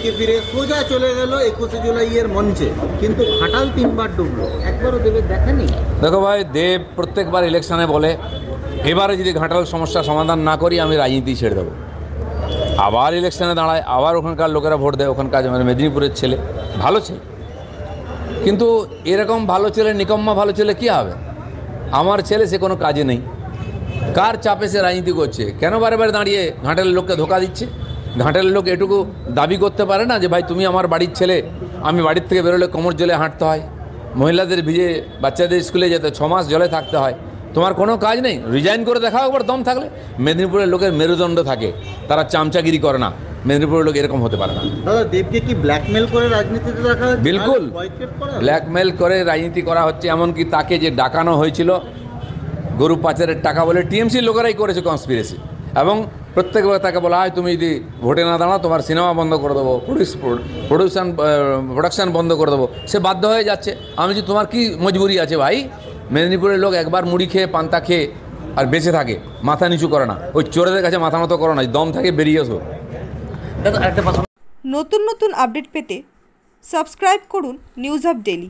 থেকে ফিরে সোজা চলে গেল 21শে জুলাইয়ের মঞ্চে, কিন্তু ঘাটাল 3বার ডুবলো, একবারও দেবের দেখা নেই। দেখো ভাই, দেব প্রত্যেকবার ইলেকশনে বলে এবারে যদি ঘাটাল সমস্যা সমাধান না করি আমি রাজনীতি ছেড়ে দেবো। আবার ইলেকশনে দাঁড়ায়, আবার ওখানকার লোকেরা ভোট দেয়। ওখানকার মানে মেদিনীপুরের ছেলে ভালো ছেলে, কিন্তু এরকম ভালো ছেলে নিকম্মা ভালো ছেলে কী হবে? আমার ছেলে সে কোনো কাজে নেই, কার চাপে সে রাজনীতি করছে? কেন বারে বারে দাঁড়িয়ে ঘাটালের লোককে ধোকা দিচ্ছে? ঘাটালের লোক এটুকু দাবি করতে পারে না যে ভাই তুমি আমার বাড়ির ছেলে, আমি বাড়ির থেকে বেরোলে কোমর জলে হাঁটতে হয়, মহিলাদের ভিজে বাচ্চাদের স্কুলে যেতে 6 মাস জলে থাকতে হয়, তোমার কোনো কাজ নেই? রিজাইন করে দেখাও একবার দম থাকলে। মেদিনীপুরের লোকের মেরুদণ্ড থাকে, তারা চামচাগিরি করে না। মেদিনীপুরের লোক এরকম হতে পারে না। দাদা, দেবকে কি ব্ল্যাকমেল করে রাজনীতিতে রাখা হচ্ছে? বিলকুল ব্ল্যাকমেল করে রাজনীতি করা হচ্ছে। এমনকি তাকে যে ডাকানো হয়েছিল গরু পাচারের টাকা বলে, টিএমসির লোকেরাই করেছে কনস্পিরেসি, এবং প্রত্যেকবার তাকে বলা হয় তুমি যদি ভোটে না দাঁড়াও তোমার সিনেমা বন্ধ করে দেবো, প্রোডাকশান বন্ধ করে দেবো। সে বাধ্য হয়ে যাচ্ছে। আমি যে তোমার কি মজবুরি আছে ভাই? মেদিনীপুরের লোক একবার মুড়ি খেয়ে পান্তা খেয়ে আর বেঁচে থাকে, মাথা নিচু করে না। ওই চোরেদের কাছে মাথা মতো করো না, দম থাকে বেরিয়ে এসো। নতুন নতুন আপডেট পেতে সাবস্ক্রাইব করুন নিউজ আপ ডেইলি।